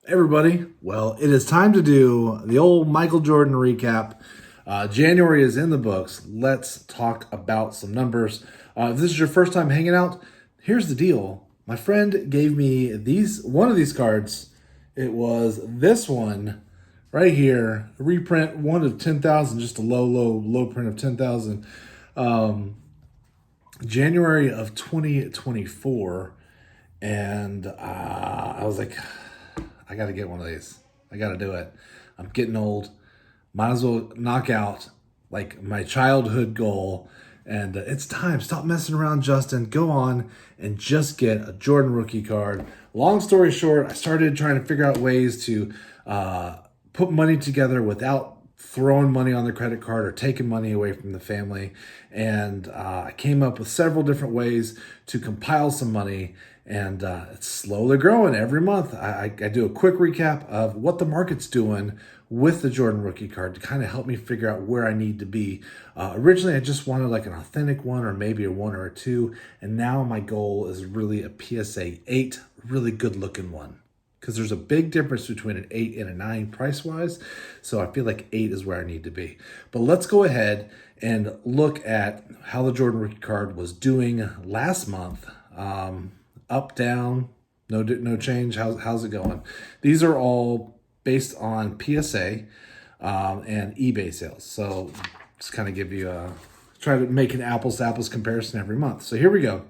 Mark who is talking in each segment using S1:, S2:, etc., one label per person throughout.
S1: Everybody, well, it is time to do the old Michael Jordan recap. January is in the books. Let's talk about some numbers. If this is your first time hanging out, here's the deal. My friend gave me one of these cards. It was this one right here, reprint, one of 10,000, just a low print of 10,000. January of 2024, and I was like, I got to get one of these. I got to do it. I'm getting old. Might as well knock out like my childhood goal. And it's time. Stop messing around, Justin. Go on and just get a Jordan rookie card. Long story short, I started trying to figure out ways to put money together without throwing money on the credit card or taking money away from the family. And I came up with several different ways to compile some money, and it's slowly growing every month. I do a quick recap of what the market's doing with the Jordan rookie card to kind of help me figure out where I need to be. Originally, I just wanted like an authentic one or maybe a 1 or a 2. And now my goal is really a PSA 8, really good looking one. Because there's a big difference between an 8 and a 9 price-wise. So I feel like 8 is where I need to be. But let's go ahead and look at how the Jordan rookie card was doing last month. Up, down, no change. How's it going? These are all based on PSA and eBay sales. So just kind of give you try to make an apples to apples comparison every month. So here we go.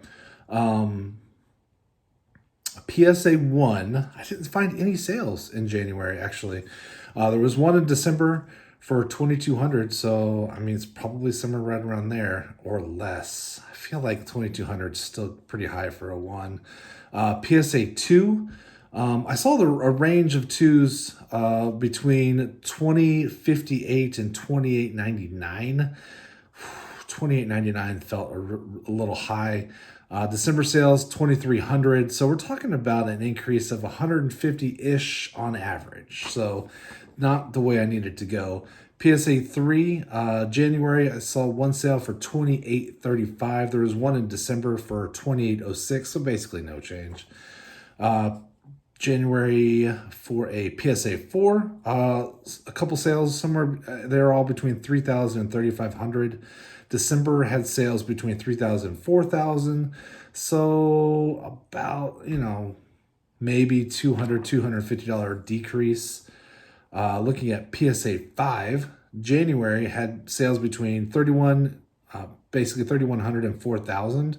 S1: PSA 1, I didn't find any sales in January, actually. There was one in December for 2,200, so I mean, it's probably somewhere right around there or less. I feel like 2,200 is still pretty high for a 1. PSA 2, I saw a range of 2s between 2058 and 2899. 2899 felt a little high. December sales 2,300, so we're talking about an increase of 150-ish on average. So not the way I needed to go. PSA 3, January, I saw one sale for 2835. There was one in December for 2806, so basically no change. January for a PSA 4, a couple sales somewhere, they're all between 3,000 and 3,500. December had sales between 3,000 and 4,000. So about, maybe $250 decrease. Looking at PSA 5, January had sales between 3,100 and 4,000.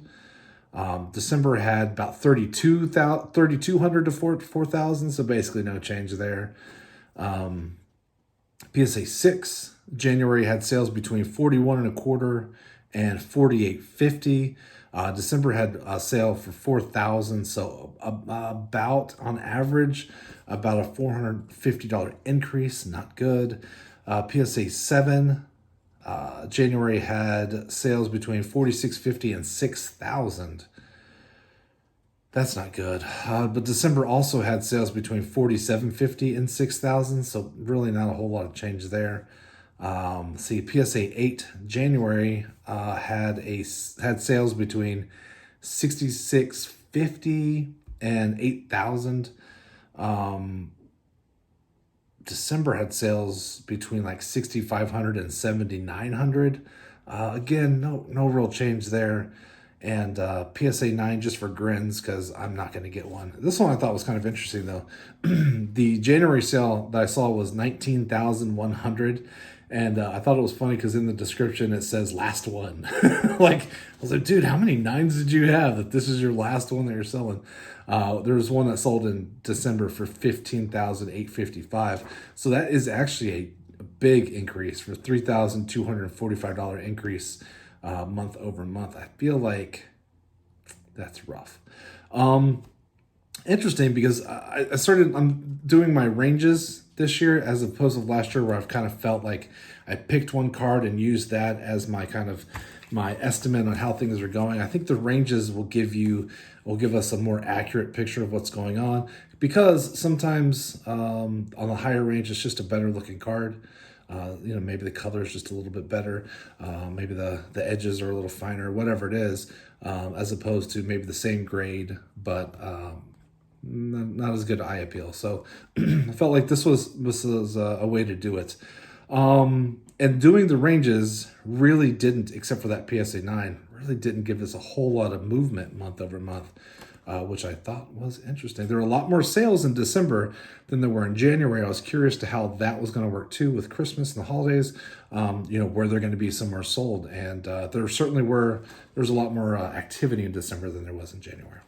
S1: December had about 3,200 to 4,000, so basically no change there. PSA 6, January had sales between 41 and a quarter and 48.50. December had a sale for 4,000, so about on average about a $450 increase. Not good. PSA 7, January had sales between 46.50 and 6,000. That's not good. But December also had sales between 47.50 and 6,000, so really not a whole lot of change there. PSA 8, January had sales between 66.50 and 8,000. December had sales between like 6,500 and 7,900. Again, no real change there. And PSA 9 just for grins because I'm not going to get one. This one I thought was kind of interesting though. The January sale that I saw was 19,100. And I thought it was funny because in the description it says last one. Like, I was like, dude, how many 9s did you have that this is your last one that you're selling? There was one that sold in December for 15,855. So that is actually a big increase for $3,245 increase month over month. I feel like that's rough. Interesting because I'm doing my ranges this year as opposed to last year where I've kind of felt like I picked one card and used that as my kind of my estimate on how things are going. I think the ranges will give us a more accurate picture of what's going on because sometimes on the higher range it's just a better looking card. Maybe the color is just a little bit better. Maybe the edges are a little finer, whatever it is, as opposed to maybe the same grade, but not as good eye appeal. So I felt like this was a way to do it. And doing the ranges really didn't, except for that PSA 9, really didn't give us a whole lot of movement month over month, which I thought was interesting. There were a lot more sales in December than there were in January. I was curious to how that was going to work too with Christmas and the holidays, where they're going to be somewhere sold. And there's a lot more activity in December than there was in January.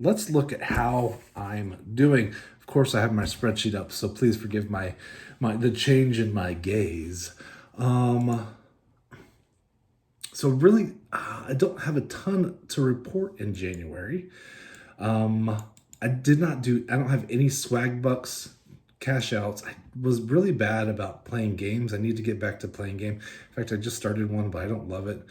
S1: Let's look at how I'm doing. Of course, I have my spreadsheet up, so please forgive the change in my gaze. So really, I don't have a ton to report in January. I don't have any swag bucks cash outs. I was really bad about playing games. I need to get back to playing game. In fact, I just started one, but I don't love it.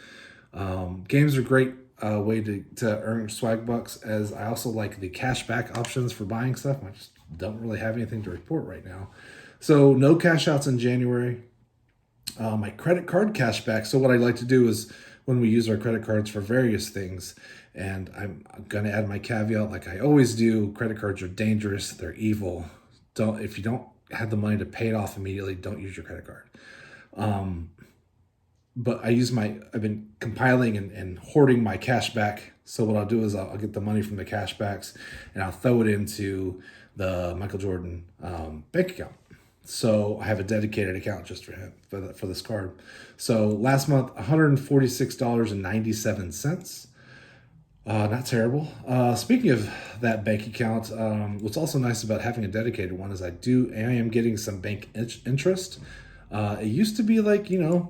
S1: Games are great way to earn swag bucks, as I also like the cashback options for buying stuff. I just don't really have anything to report right now. So no cash outs in January. My credit card cashback. So what I like to do is when we use our credit cards for various things, and I'm going to add my caveat like I always do, credit cards are dangerous. They're evil. If you don't have the money to pay it off immediately, don't use your credit card. But I've been compiling and hoarding my cash back. So what I'll do is I'll get the money from the cash backs and I'll throw it into the Michael Jordan bank account. So I have a dedicated account just for him, for this card. So last month, $146.97. Not terrible. Speaking of that bank account, what's also nice about having a dedicated one is I am getting some bank interest. It used to be like, 10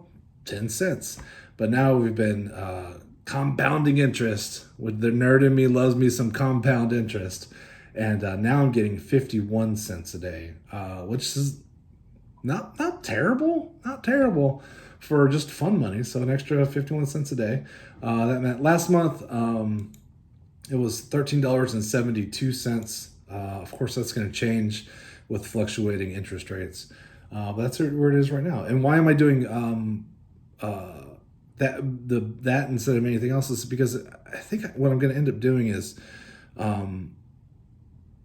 S1: cents. But now we've been compounding interest. With the nerd in me loves me some compound interest. And now I'm getting 51 cents a day, which is not terrible. Not terrible for just fun money. So an extra 51 cents a day. That meant last month it was $13.72. Of course, that's going to change with fluctuating interest rates. But that's where it is right now. And why am I doing that instead of anything else? Is because I think what I'm going to end up doing is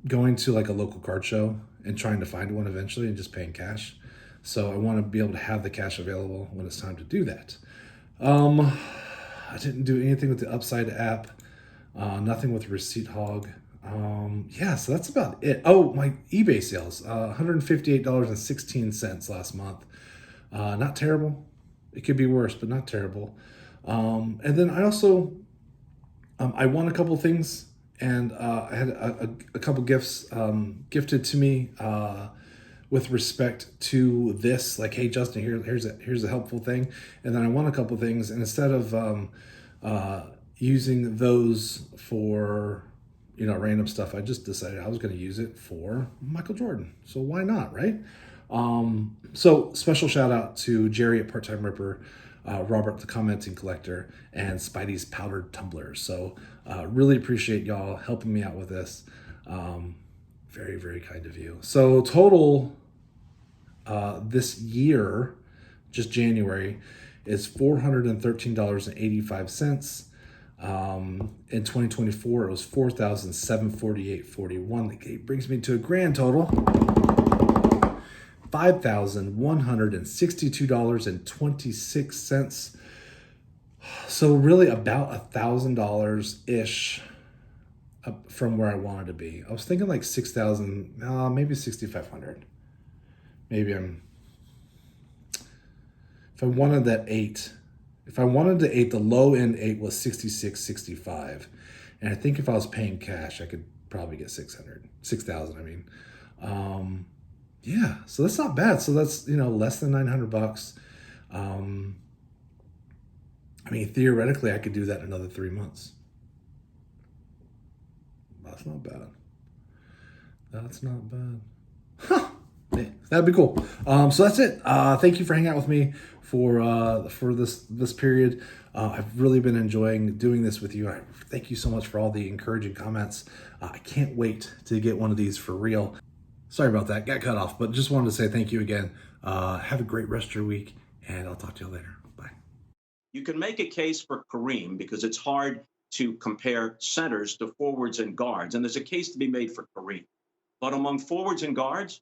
S1: going to like a local card show and trying to find one eventually and just paying cash. So I want to be able to have the cash available when it's time to do that. I didn't do anything with the Upside app. Nothing with Receipt Hog. So that's about it. Oh, my eBay sales, $158.16 last month. Not terrible. It could be worse, but not terrible. And then I also, I won a couple things, and I had a couple gifts gifted to me with respect to this. Like, hey, Justin, here's a helpful thing. And then I won a couple things, and instead of using those for random stuff, I just decided I was going to use it for Michael Jordan. So why not, right? So special shout out to Jerry at Part-Time Ripper, Robert the Commenting Collector, and Spidey's Powdered Tumblers. So really appreciate y'all helping me out with this. Very, very kind of you. So total this year, just January, is $413.85. In 2024, it was $4,748.41. It brings me to a grand total $5,162.26. So really about $1,000 ish up from where I wanted to be. I was thinking like 6,000, maybe 6,500. Maybe if I wanted that 8. If I wanted the 8, the low end 8 was 66.65, and I think if I was paying cash, I could probably get 6,000. I mean, so that's not bad. So that's less than $900. I mean, theoretically, I could do that in another 3 months. That's not bad. That's not bad. Huh. Yeah, that'd be cool. So that's it. Thank you for hanging out with me for this period. I've really been enjoying doing this with you. I thank you so much for all the encouraging comments. I can't wait to get one of these for real. Sorry about that. Got cut off, but just wanted to say thank you again. Have a great rest of your week, and I'll talk to you later. Bye.
S2: You can make a case for Kareem because it's hard to compare centers to forwards and guards, and there's a case to be made for Kareem. But among forwards and guards,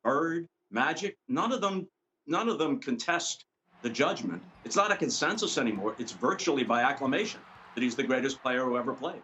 S2: Bird, Magic, none of them contest the judgment. It's not a consensus anymore. It's virtually by acclamation that he's the greatest player who ever played.